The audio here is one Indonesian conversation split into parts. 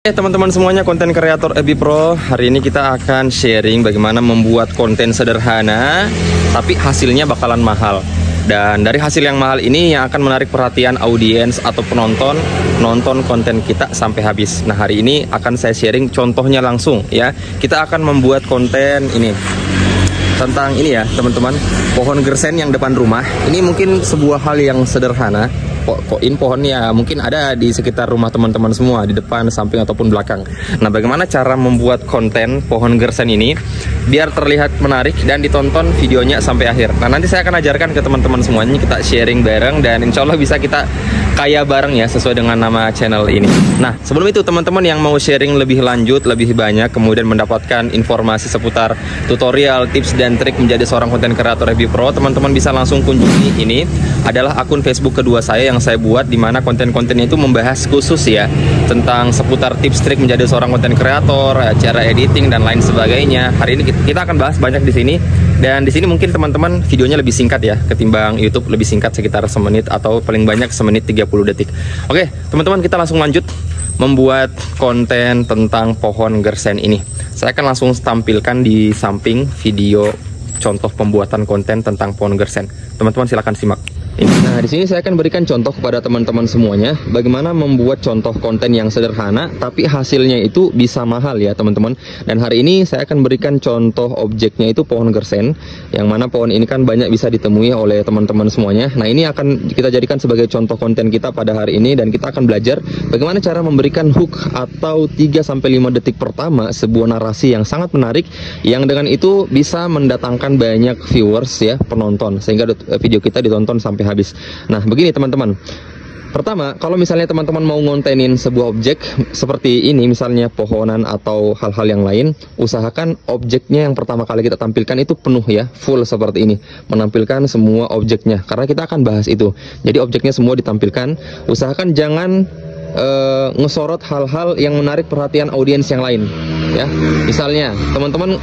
Teman-teman semuanya, konten kreator FB Pro. Hari ini kita akan sharing bagaimana membuat konten sederhana tapi hasilnya bakalan mahal. Dan dari hasil yang mahal ini yang akan menarik perhatian audiens atau penonton nonton konten kita sampai habis. Nah, hari ini akan saya sharing contohnya langsung ya. Kita akan membuat konten ini tentang ini ya teman-teman, pohon gersen yang depan rumah. Ini mungkin sebuah hal yang sederhana. Pohonnya mungkin ada di sekitar rumah teman-teman semua, di depan, samping ataupun belakang. Nah, bagaimana cara membuat konten pohon gersen ini biar terlihat menarik dan ditonton videonya sampai akhir. Nah, nanti saya akan ajarkan ke teman-teman semuanya, kita sharing bareng dan insya Allah bisa kita kaya bareng ya sesuai dengan nama channel ini. Nah, sebelum itu teman-teman yang mau sharing lebih lanjut, lebih banyak, kemudian mendapatkan informasi seputar tutorial, tips dan trik menjadi seorang konten kreator FB Pro, teman-teman bisa langsung kunjungi. Ini adalah akun Facebook kedua saya yang saya buat, dimana konten-kontennya itu membahas khusus ya tentang seputar tips trik menjadi seorang konten kreator, cara editing dan lain sebagainya. Hari ini kita akan bahas banyak di sini, dan di sini mungkin teman-teman videonya lebih singkat ya ketimbang YouTube, lebih singkat sekitar semenit atau paling banyak semenit 30 detik. Oke teman-teman, kita langsung lanjut membuat konten tentang pohon gersen ini. Saya akan langsung tampilkan di samping video contoh pembuatan konten tentang pohon gersen. Teman-teman silakan simak. Nah, di sini saya akan berikan contoh kepada teman-teman semuanya bagaimana membuat contoh konten yang sederhana tapi hasilnya itu bisa mahal ya teman-teman. Dan hari ini saya akan berikan contoh objeknya itu pohon gersen, yang mana pohon ini kan banyak bisa ditemui oleh teman-teman semuanya. Nah, ini akan kita jadikan sebagai contoh konten kita pada hari ini, dan kita akan belajar bagaimana cara memberikan hook atau 3-5 detik pertama sebuah narasi yang sangat menarik, yang dengan itu bisa mendatangkan banyak viewers ya, penonton, sehingga video kita ditonton sampai habis. Nah, begini teman-teman. Pertama, kalau misalnya teman-teman mau ngontenin sebuah objek seperti ini, misalnya pohonan atau hal-hal yang lain, usahakan objeknya yang pertama kali kita tampilkan itu penuh ya, full seperti ini, menampilkan semua objeknya, karena kita akan bahas itu. Jadi objeknya semua ditampilkan. Usahakan jangan ngesorot hal-hal yang menarik perhatian audiens yang lain ya. Misalnya teman-teman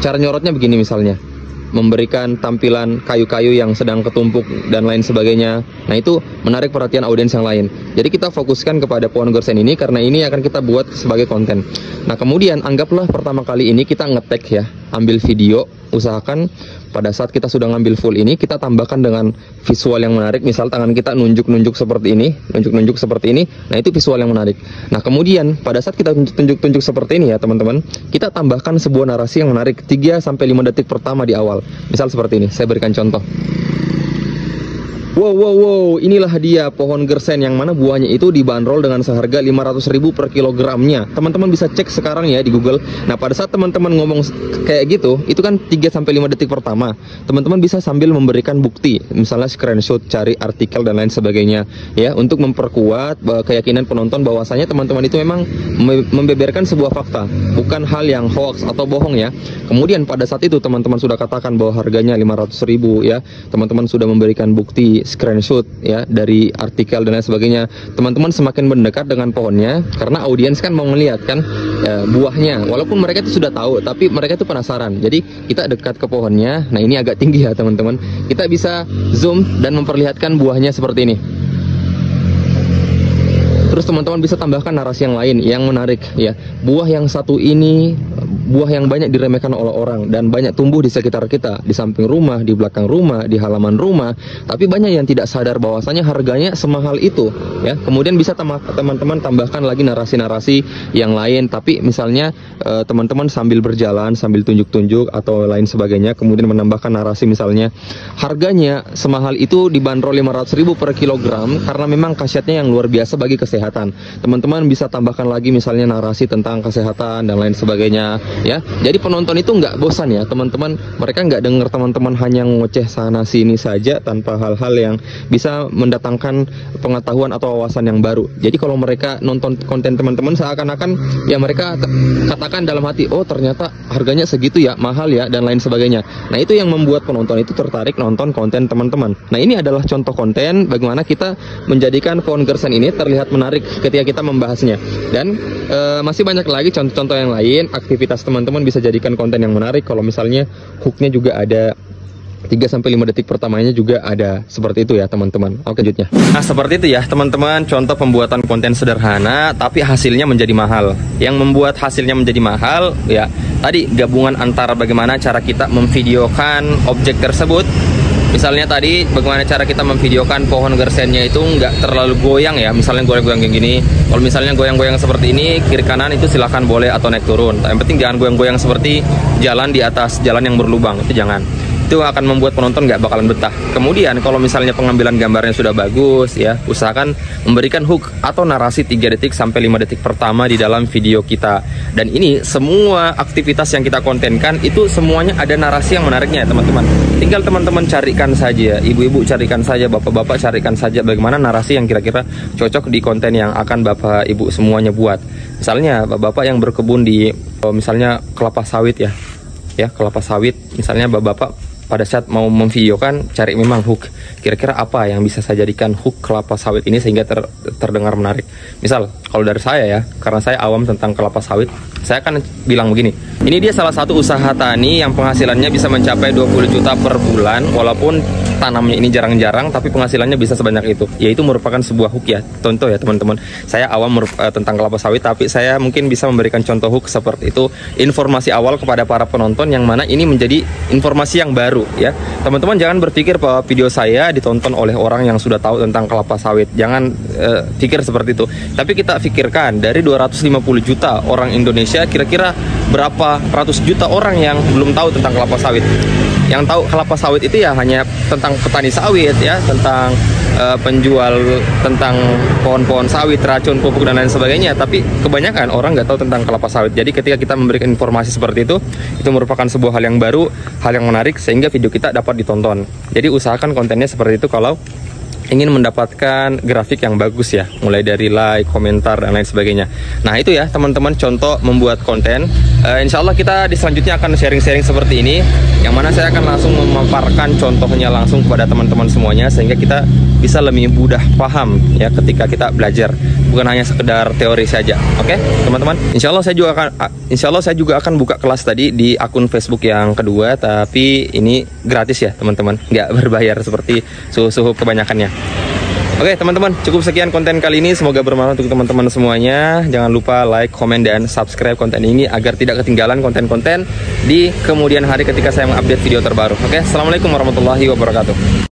cara nyorotnya begini, misalnya memberikan tampilan kayu-kayu yang sedang ketumpuk dan lain sebagainya. Nah, itu menarik perhatian audiens yang lain. Jadi kita fokuskan kepada pohon gersen ini karena ini akan kita buat sebagai konten. Nah, kemudian anggaplah pertama kali ini kita ngetek ya, ambil video. Usahakan pada saat kita sudah ngambil full ini, kita tambahkan dengan visual yang menarik. Misal tangan kita nunjuk-nunjuk seperti ini, nunjuk-nunjuk seperti ini. Nah, itu visual yang menarik. Nah, kemudian pada saat kita tunjuk-tunjuk seperti ini ya teman-teman, kita tambahkan sebuah narasi yang menarik 3-5 detik pertama di awal. Misal seperti ini, saya berikan contoh. Wow, inilah dia pohon gersen yang mana buahnya itu dibanderol dengan seharga 500.000 per kilogramnya. Teman-teman bisa cek sekarang ya di Google. Nah, pada saat teman-teman ngomong kayak gitu, itu kan 3-5 detik pertama. Teman-teman bisa sambil memberikan bukti, misalnya screenshot, cari artikel dan lain sebagainya ya, untuk memperkuat keyakinan penonton bahwasanya teman-teman itu memang membeberkan sebuah fakta, bukan hal yang hoax atau bohong ya. Kemudian pada saat itu teman-teman sudah katakan bahwa harganya 500.000 ya. Teman-teman sudah memberikan bukti, screenshot ya dari artikel dan lain sebagainya. Teman-teman semakin mendekat dengan pohonnya karena audiens kan mau melihat kan ya, buahnya. Walaupun mereka itu sudah tahu, tapi mereka itu penasaran. Jadi kita dekat ke pohonnya. Nah, ini agak tinggi ya teman-teman. Kita bisa zoom dan memperlihatkan buahnya seperti ini. Terus teman-teman bisa tambahkan narasi yang lain yang menarik ya. Buah yang satu ini buah yang banyak diremehkan oleh orang dan banyak tumbuh di sekitar kita, di samping rumah, di belakang rumah, di halaman rumah, tapi banyak yang tidak sadar bahwasanya harganya semahal itu ya. Kemudian bisa teman-teman tambahkan lagi narasi-narasi yang lain, tapi misalnya teman-teman sambil berjalan, sambil tunjuk-tunjuk atau lain sebagainya, kemudian menambahkan narasi misalnya harganya semahal itu dibanderol 500.000 per kilogram karena memang khasiatnya yang luar biasa bagi kesehatan. Teman-teman bisa tambahkan lagi misalnya narasi tentang kesehatan dan lain sebagainya ya. Jadi penonton itu nggak bosan ya teman-teman. Mereka nggak dengar teman-teman hanya ngoceh sana sini saja tanpa hal-hal yang bisa mendatangkan pengetahuan atau wawasan yang baru. Jadi kalau mereka nonton konten teman-teman, seakan-akan ya mereka katakan dalam hati, oh ternyata harganya segitu ya, mahal ya, dan lain sebagainya. Nah, itu yang membuat penonton itu tertarik nonton konten teman-teman. Nah, ini adalah contoh konten bagaimana kita menjadikan pohon gersen ini terlihat menarik ketika kita membahasnya. Dan masih banyak lagi contoh-contoh yang lain. Aktivitas teman-teman bisa jadikan konten yang menarik. Kalau misalnya hooknya juga ada 3-5 detik pertamanya juga ada seperti itu ya teman-teman. Oke, lanjutnya. Nah, seperti itu ya teman-teman, contoh pembuatan konten sederhana tapi hasilnya menjadi mahal. Yang membuat hasilnya menjadi mahal ya tadi gabungan antara bagaimana cara kita memvideokan objek tersebut. Misalnya tadi bagaimana cara kita memvideokan pohon gersennya itu nggak terlalu goyang ya, misalnya goyang-goyang kayak gini. Kalau misalnya goyang-goyang seperti ini, kiri kanan itu silahkan boleh atau naik turun. Yang penting jangan goyang-goyang seperti jalan di atas jalan yang berlubang, itu jangan. Itu akan membuat penonton nggak bakalan betah. Kemudian kalau misalnya pengambilan gambarnya sudah bagus ya, usahakan memberikan hook atau narasi 3 detik sampai 5 detik pertama di dalam video kita. Dan ini semua aktivitas yang kita kontenkan itu semuanya ada narasi yang menariknya ya teman-teman. Tinggal teman-teman carikan saja, ibu-ibu carikan saja, bapak-bapak carikan saja bagaimana narasi yang kira-kira cocok di konten yang akan bapak ibu semuanya buat. Misalnya bapak-bapak yang berkebun di misalnya kelapa sawit ya kelapa sawit, misalnya bapak-bapak pada saat mau memvideokan cari memang hook, kira-kira apa yang bisa saya jadikan hook kelapa sawit ini sehingga terdengar menarik. Misal kalau dari saya ya, karena saya awam tentang kelapa sawit, saya akan bilang begini, ini dia salah satu usaha tani yang penghasilannya bisa mencapai 20 juta per bulan, walaupun tanamnya ini jarang-jarang tapi penghasilannya bisa sebanyak itu. Yaitu merupakan sebuah hook ya, contoh ya teman-teman. Saya awam tentang kelapa sawit, tapi saya mungkin bisa memberikan contoh hook seperti itu, informasi awal kepada para penonton yang mana ini menjadi informasi yang baru ya. Teman-teman jangan berpikir bahwa video saya ditonton oleh orang yang sudah tahu tentang kelapa sawit. Jangan pikir seperti itu. Tapi kita pikirkan dari 250 juta orang Indonesia, kira-kira berapa ratus juta orang yang belum tahu tentang kelapa sawit. Yang tahu kelapa sawit itu ya hanya tentang petani sawit ya, tentang penjual, tentang pohon-pohon sawit, racun, pupuk dan lain sebagainya. Tapi kebanyakan orang nggak tahu tentang kelapa sawit. Jadi ketika kita memberikan informasi seperti itu merupakan sebuah hal yang baru, hal yang menarik sehingga video kita dapat ditonton. Jadi usahakan kontennya seperti itu kalau ingin mendapatkan grafik yang bagus ya, mulai dari like, komentar dan lain sebagainya. Nah itu ya teman-teman contoh membuat konten. Insya Allah kita di selanjutnya akan sharing-sharing seperti ini, yang mana saya akan langsung memaparkan contohnya langsung kepada teman-teman semuanya sehingga kita bisa lebih mudah paham ya ketika kita belajar, bukan hanya sekedar teori saja. Oke teman-teman, Insya Allah saya juga akan buka kelas tadi di akun Facebook yang kedua, tapi ini gratis ya teman-teman, nggak berbayar seperti suhu-suhu kebanyakannya. Oke teman-teman, cukup sekian konten kali ini, semoga bermanfaat untuk teman-teman semuanya. Jangan lupa like, komen, dan subscribe konten ini agar tidak ketinggalan konten-konten di kemudian hari ketika saya mengupdate video terbaru. Oke, assalamualaikum warahmatullahi wabarakatuh.